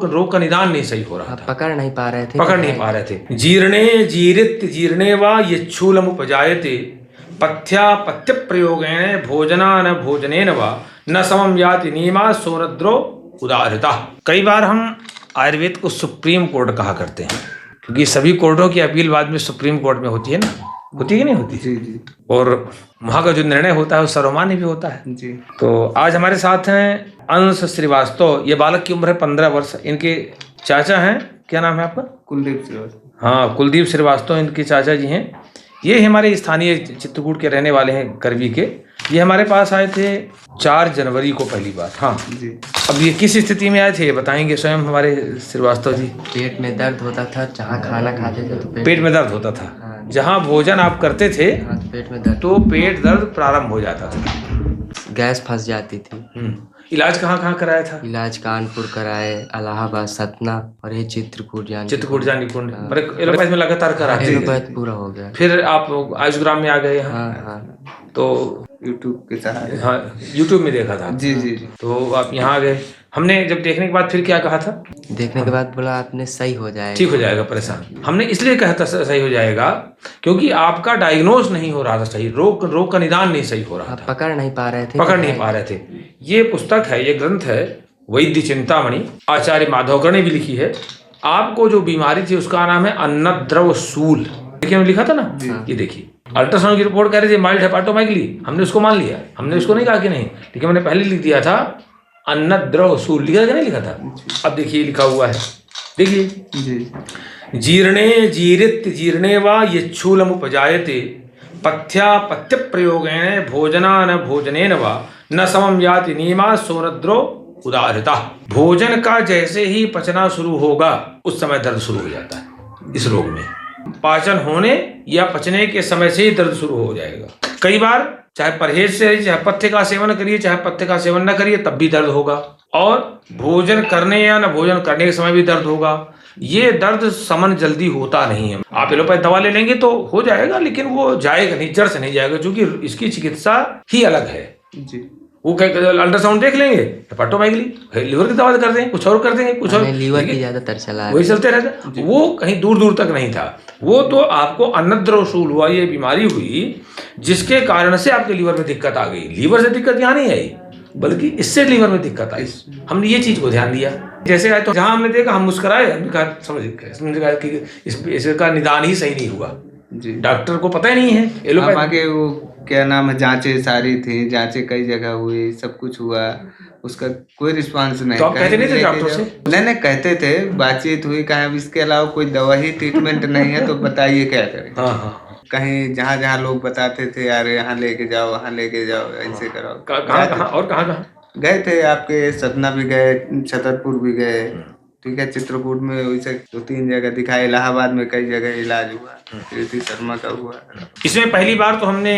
रोग का निदान नहीं सही हो रहा था, पकड़ नहीं पा रहे थे। जीर्णे जीरित जीर्णे वा यच्छूलम उपजायते पथ्या पथ्य प्रयोगेण भोजनान भोजनेन वा न समम याति नियमा सोनद्रो उदाहृता। कई बार हम आयुर्वेद को सुप्रीम कोर्ट कहा करते हैं, क्योंकि सभी कोर्टों की अपील बाद में सुप्रीम कोर्ट में होती है ना, होती है कि नहीं होती? जी जी। और वहाँ का जो निर्णय होता है वो सर्वमान्य भी होता है जी। तो आज हमारे साथ हैं अंश श्रीवास्तव। ये बालक की उम्र है 15 वर्ष। इनके चाचा हैं, क्या नाम है आपका? कुलदीप श्रीवास्तव। हाँ, कुलदीप श्रीवास्तव इनके चाचा जी हैं। ये हमारे स्थानीय चित्रकूट के रहने वाले हैं, करवी के। ये हमारे पास आए थे 4 जनवरी को पहली बार। हाँ जी। अब ये किस स्थिति में आए थे ये बताएंगे स्वयं हमारे श्रीवास्तव जी। पेट में दर्द होता था, जहाँ खाना खाते थे तो पेट में दर्द होता था। हाँ। जहाँ भोजन आप करते थे तो पेट में दर्द, तो पेट दर्द प्रारंभ हो जाता था, गैस फंस जाती थी। इलाज कहाँ कहाँ कराया था? इलाज कानपुर कराए, इलाहाबाद, सतना और ये चित्रकूट जाने कुंड एलोपैथ में लगातार कराते एलोपैथ पूरा हो गया। फिर आप आयुषग्राम में आ गए यहाँ। हाँ। तो यूट्यूब के सहारे। हाँ, यूट्यूब में देखा था। जी जी जी। तो आप यहाँ आ गए। हमने जब देखने के बाद फिर क्या कहा था? देखने के बाद बोला आपने सही हो जाएगा, ठीक हो जाएगा परेशान। हमने इसलिए कहा था सही हो जाएगा क्योंकि आपका डायग्नोज नहीं हो रहा था सही, रोग का निदान नहीं सही हो रहा था, पकड़ नहीं पा रहे थे। ये पुस्तक है, ये ग्रंथ है वैद्य चिंतामणि, आचार्य माधवकर ने भी लिखी है। आपको जो बीमारी थी उसका नाम है अन्नद्रव शूल। देखिए हमने लिखा था ना, ये देखिए अल्ट्रासाउंड की रिपोर्ट कह रही थी माइल्ड हेपाटोमेगली, हमने उसको मान लिया, हमने उसको नहीं कहा कि नहीं, लेकिन मैंने पहले लिख दिया था अन्नद्रव शूल। लिखा था नहीं लिखा था? अब देखिए लिखा हुआ है, देखिए जीर्णे जीरित जीर्णे वा यच्छूलम उपजायते पथ्या पथ्य प्रयोगेण भोजनान भोजनेन वा न समम याति नियमा सोनद्रो उदाहृता। भोजन का जैसे ही पचना शुरू होगा उस समय दर्द शुरू हो जाता है। इस रोग में पाचन होने या पचने के समय से ही दर्द शुरू हो जाएगा। कई बार चाहे परहेज से, चाहे पथ्य का सेवन करिए, चाहे पथ्य का सेवन न करिए, तब भी दर्द होगा, और भोजन करने या न भोजन करने के समय भी दर्द होगा। ये दर्द समन जल्दी होता नहीं है। आप एलोपैथ दवा ले लेंगे तो हो जाएगा, लेकिन वो जाएगा नहीं, जड़ से नहीं जाएगा, क्योंकि इसकी चिकित्सा ही अलग है जी। वो अल्ट्रासाउंड देख लेंगे, हेपाटोमेगली, लीवर की दवा कर देंगे, कुछ और कर देंगे, कुछ और लीवर की ज्यादातर चला, वही चलते रहता। वो कहीं दूर दूर तक नहीं था, वो तो आपको अन्नद्रव शूल हुआ, ये बीमारी हुई जिसके कारण से आपके लीवर में दिक्कत आ गई। लीवर से दिक्कत यहाँ नहीं आई, बल्कि इससे लीवर में दिक्कत आई। हमने ये चीज को ध्यान दिया, जैसे आए तो जहां हमने देखा हम मुस्कुराए, हमने कहा समझ कहा कि इसका निदान ही सही नहीं हुआ जी। डॉक्टर को पता ही नहीं है। एलोपैथ आगे वो क्या नाम है, जांचें सारी थी, जांचें कई जगह हुई, सब कुछ हुआ, उसका कोई रिस्पांस नहीं। तो आप कहते नहीं थे डॉक्टर से? नहीं कहते थे, बातचीत हुई, कहा इसके अलावा कोई दवा ही ट्रीटमेंट नहीं है, तो बताइए क्या करें। हाँ। कहीं जहाँ लोग बताते थे यार यहाँ लेके जाओ, वहाँ लेके जाओ, ऐसे कराओ। कहाँ गए थे, आपके सतना भी गए, छतरपुर भी गए, ठीक है, चित्रकूट में वैसे 2-3 जगह दिखाए, इलाहाबाद में कई जगह इलाज हुआ, कीर्ति शर्मा का हुआ। इसमें पहली बार तो हमने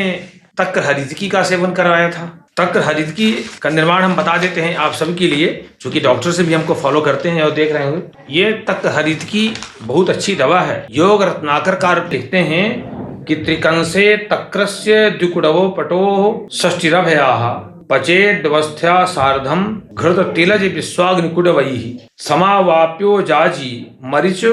तक्र हरितकी का सेवन करवाया था। तक्र हरितकी का निर्माण हम बता देते हैं आप सभी के लिए, क्योंकि डॉक्टर से भी हमको फॉलो करते हैं और देख रहे होंगे। ये तक्र हरितकी बहुत अच्छी दवा है। योग रत्नाकर कार लिखते हैं कि त्रिकंसे तक्रस्य द्विकुडवो पटो षष्टिरभयाः पचेद्वस्था सार्धम घृत तिलज विश्वाग्निकुडवैः समावाप्यो जाजी मरीच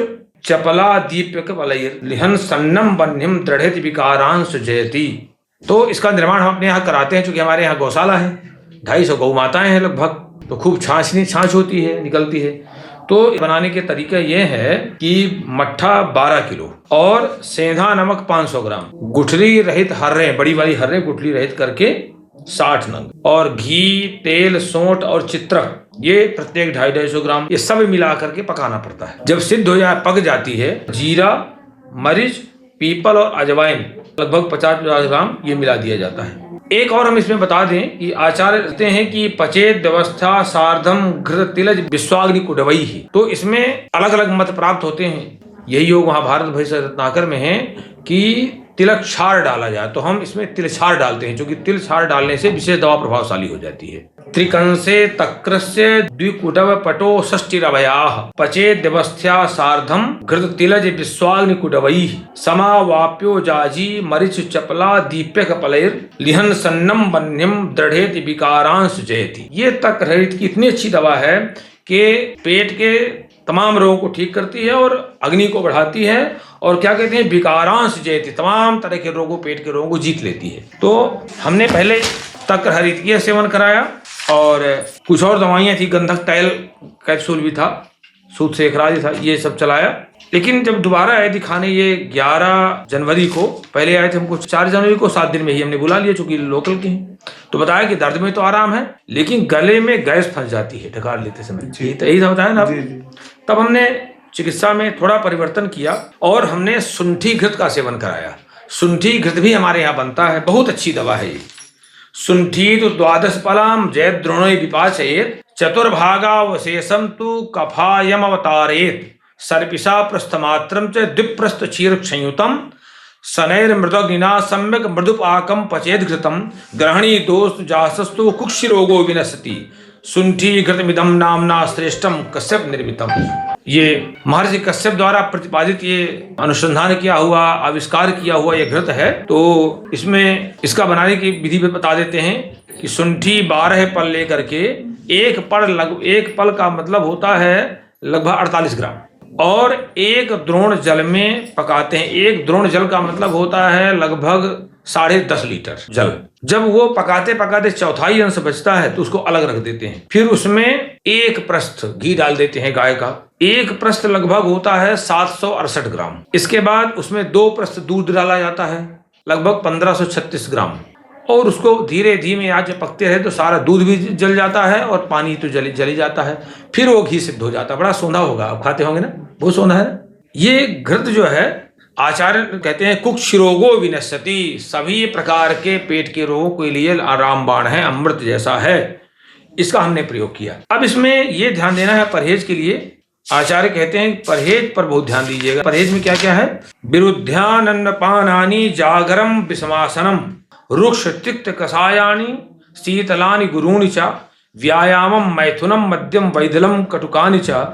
चपला दीप्यक वलैर लिहन सन्नम वन्यम दृढ़ेति विकारांश जयति। तो इसका निर्माण हम अपने यहाँ कराते हैं, क्योंकि हमारे यहाँ गौशाला है, 250 गौ माताएं हैं लगभग, तो खूब छाछ होती है, निकलती है। तो बनाने के तरीका ये है कि मट्ठा 12 किलो और सेंधा नमक 500 ग्राम, गुठली रहित हर्रे, बड़ी वाली हर्रे गुठली रहित करके 60 नंग, और घी, तेल, सोंठ और चित्रक ये प्रत्येक 250-250 ग्राम, ये सब मिला करके पकाना पड़ता है। जब सिद्ध हो जाए, पक जाती है, जीरा, मरीच, पीपल और अजवाइन लगभग 50-50 ग्राम ये मिला दिया जाता है। एक और हम इसमें बता दें कि आचार्य कहते हैं कि पचेत व्यवस्था सार्धम घृत तिलज विश्वाग्नि कुडवई ही। तो इसमें अलग अलग मत प्राप्त होते हैं। यही योग महाभारत भविष्य रत्नाकर में है कि तिलक क्षार डाला जाए, तो हम इसमें तिल क्षार डालते हैं, क्योंकि तिल क्षार डालने से विशेष दवा प्रभावशाली हो जाती है। त्रिकंसे तक्रस्य द्विकुटव पटो षष्टिरभयाः पचेद्यवस्था सार्धम घृत तिलज विश्वाग्नि कुडवैः समावाप्यो जाजी मरीच चपला दीप्यक पलैर लिहन सन्नम वन्यम दृढ़ेति विकारांश जयति। ये तक रहित की इतनी अच्छी दवा है कि पेट के तमाम रोगों को ठीक करती है और अग्नि को बढ़ाती है और क्या कहते हैं विकारांश जयति, तमाम तरह के रोगों, पेट के रोगों को जीत लेती है। तो हमने पहले तक्र हरितकी का सेवन कराया और कुछ और दवाइयाँ थी, गंधक तैल कैप्सूल भी था, सूत से एकराज था, ये सब चलाया। लेकिन जब दोबारा आए दिखाने ये 11 जनवरी को, पहले आए थे हमको 4 जनवरी को, 7 दिन में ही हमने बुला लिया चूंकि लोकल के हैं, तो बताया कि दर्द में तो आराम है लेकिन गले में गैस फंस जाती है ढकार लेते समय, यही था बताया ना। तब हमने चिकित्सा में थोड़ा परिवर्तन किया और हमने शुंठी घृत का सेवन कराया। शुंठी घृत भी हमारे यहाँ बनता है, बहुत अच्छी दवा है ये। शुंठी तो 12 फलाम जयद्रोणो विपाचयेत चतुर्भागावशेषम तु कफायम अवतारेत सर्पिषा प्रस्थमात्रम च द्विप्रस्थ क्षीर संयुतम शनैर्मृदग्निना सम्यक मृदुपाकम पचेद घृतम ग्रहणी दोष जासस्तु कुक्षि रोगो विनशति शुंठी घृतमिदम नामना श्रेष्ठम कश्यप निर्मितम। ये महर्षि कश्यप द्वारा प्रतिपादित ये अनुसंधान किया हुआ, आविष्कार किया हुआ ये घृत है। तो इसमें इसका बनाने की विधि भी बता देते हैं कि शुंठी 12 पल लेकर के एक पल का मतलब होता है लगभग 48 ग्राम और एक द्रोण जल में पकाते हैं। एक द्रोण जल का मतलब होता है लगभग 10.5 लीटर जल। जब वो पकाते पकाते चौथाई अंश बचता है तो उसको अलग रख देते हैं, फिर उसमें एक प्रस्थ घी डाल देते हैं गाय का। एक प्रस्थ लगभग होता है 768 ग्राम। इसके बाद उसमें 2 प्रस्थ दूध डाला जाता है लगभग 1536 ग्राम और उसको धीरे धीमे आंच में पकते रहे तो सारा दूध भी जल जाता है और पानी तो जल जाता है, फिर वो घी सिद्ध हो जाता है। बड़ा सोंधा होगा, आप खाते होंगे ना, बहुत सोंधा है। ये घृत जो है आचार्य कहते हैं कुक्षि रोगो विनश्यति, सभी प्रकार के पेट के रोगों के लिए रामबाण है, अमृत जैसा है। इसका हमने प्रयोग किया। अब इसमें ये ध्यान देना है परहेज के लिए, आचार्य कहते हैं परहेज पर बहुत ध्यान दीजिएगा। परहेज में क्या क्या है? विरुद्ध्यान्नपानानि जागरम विषमासनम रुक्ष तिक्त कषायानि शीतलानि गुरूणि च व्यायामम मैथुनम मध्यम वैदलम कटुकानि च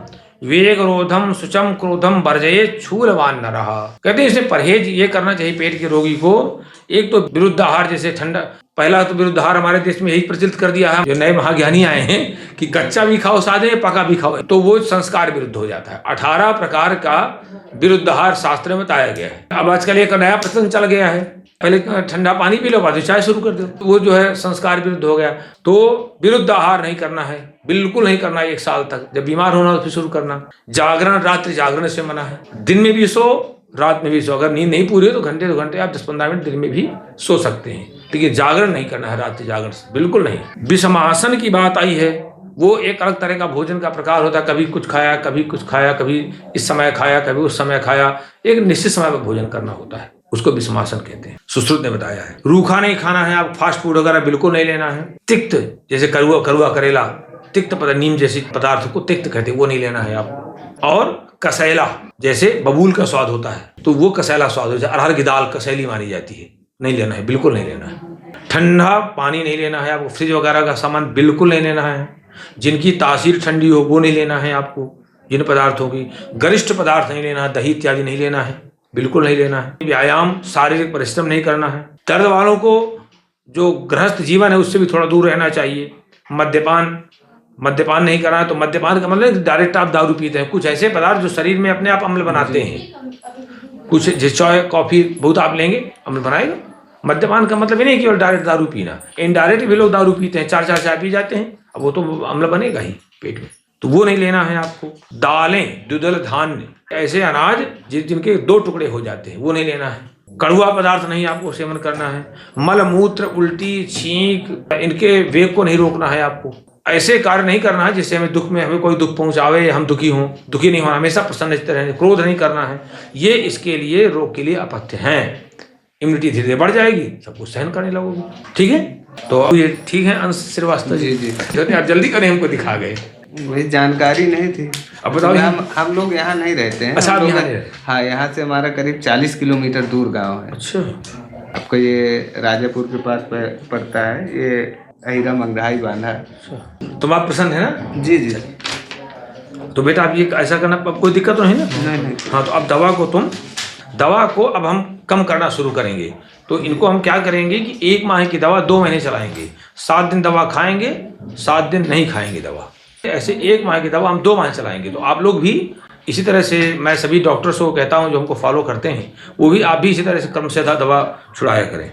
वेगरोधम सुचम क्रोधम वर्जयेत् शूलवान नरः। कहते हैं इसमें परहेज ये करना चाहिए पेट के रोगी को। एक तो विरुद्ध आहार, जैसे ठंडा, पहला तो विरुद्ध आहार हमारे देश में यही प्रचलित कर दिया है, जो नए महाज्ञानी आए हैं कि कच्चा भी खाओ सादे, पका भी खाओ, तो वो संस्कार विरुद्ध हो जाता है। 18 प्रकार का विरुद्ध आहार शास्त्र में बताया गया है। अब आजकल एक नया प्रचलन चल गया है, पहले ठंडा पानी पी लो बाद चाय शुरू कर दो, वो जो है संस्कार विरुद्ध हो गया। तो विरुद्ध आहार नहीं करना है, बिल्कुल नहीं करना है 1 साल तक। जब बीमार होना तो फिर शुरू करना। जागरण, रात्रि जागरण से मना है। दिन में भी सो, रात में भी सो। अगर नींद नहीं पूरी हो तो घंटे 2 घंटे आप 10-15 मिनट दिन में भी सो सकते हैं, लेकिन जागरण नहीं करना है, रात्रि जागरण से बिल्कुल नहीं। विषमासन की बात आई है, वो एक अलग तरह का भोजन का प्रकार होता है। कभी कुछ खाया, कभी कुछ खाया, कभी इस समय खाया, कभी उस समय खाया, एक निश्चित समय पर भोजन करना होता है, उसको विषमासन कहते हैं। सुश्रुत ने बताया है। रूखा नहीं खाना है, आप फास्ट फूड वगैरह बिल्कुल नहीं लेना है। तिक्त, जैसे करुआ करेला, तिक्त नीम जैसी पदार्थ को तिक्त कहते हैं, वो नहीं लेना है आपको। और कसैला, जैसे बबूल का स्वाद होता है तो वो कसैला स्वाद हो जाए। अरहर की दाल कसैली मानी जाती है, नहीं लेना है, बिल्कुल नहीं लेना है। ठंडा पानी नहीं लेना है आपको। फ्रिज वगैरह का सामान बिल्कुल नहीं लेना है। जिनकी तासीर ठंडी हो वो नहीं लेना है आपको। जिन पदार्थों की गरिष्ठ पदार्थ नहीं लेना है, दही इत्यादि नहीं लेना है, बिल्कुल नहीं लेना है। व्यायाम, शारीरिक परिश्रम नहीं करना है। दर्द वालों को जो गृहस्थ जीवन है उससे भी थोड़ा दूर रहना चाहिए। मद्यपान नहीं करना है। तो मद्यपान का मतलब डायरेक्ट आप दारू पीते हैं। कुछ ऐसे पदार्थ जो शरीर में अपने आप अम्ल बनाते हैं, कुछ जैसे चाय कॉफी बहुत आप लेंगे अम्ल बनाएगा। मद्यपान का मतलब ये नहीं केवल डायरेक्ट दारू पीना, इनडायरेक्ट भी लोग दारू पीते हैं, 4 चाय पी जाते हैं, अब वो तो अम्ल बनेगा ही पेट में, तो वो नहीं लेना है आपको। दालें, द्विदल धान्य, ऐसे अनाज जिनके 2 टुकड़े हो जाते हैं, वो नहीं लेना है। कड़वा पदार्थ नहीं आपको सेवन करना है। मल मूत्र, उल्टी, छींक, इनके वेग को नहीं रोकना है आपको। ऐसे कार्य नहीं करना है जिससे हमें कोई दुख पहुंचावे, हम दुखी हों। दुखी नहीं होना, हमेशा प्रसन्न रहना। क्रोध नहीं करना है। ये इसके लिए रोग के लिए अपथ्य हैं। इम्यूनिटी धीरे धीरे बढ़ जाएगी, सब कुछ सहन करने लगोगे। ठीक है, तो ये ठीक है। अंश श्रीवास्तव जी, आप जल्दी करें, हमको दिखा गए, वही जानकारी नहीं थी। अब बताओ। हम लोग यहाँ नहीं रहते हैं। अच्छा, आप यहाँ नहीं रहते? हाँ, यहाँ से हमारा करीब 40 किलोमीटर दूर गांव है। अच्छा, आपको ये राजापुर के पास पड़ता है, ये अहिरा मंगराई बांधा। तो आप प्रसन्न है ना? जी जी। तो बेटा आप ये ऐसा करना, कोई दिक्कत तो नहीं ना? नहीं। हाँ, तो अब दवा को अब हम कम करना शुरू करेंगे। तो इनको हम क्या करेंगे कि 1 माह की दवा 2 महीने चलाएंगे। 7 दिन दवा खाएंगे, 7 दिन नहीं खाएंगे दवा। ऐसे 1 माह की दवा हम 2 माह चलाएंगे। तो आप लोग भी इसी तरह से, मैं सभी डॉक्टर्स को कहता हूँ जो हमको फॉलो करते हैं, वो भी आप भी इसी तरह से क्रम से दवा छुड़ाया करें।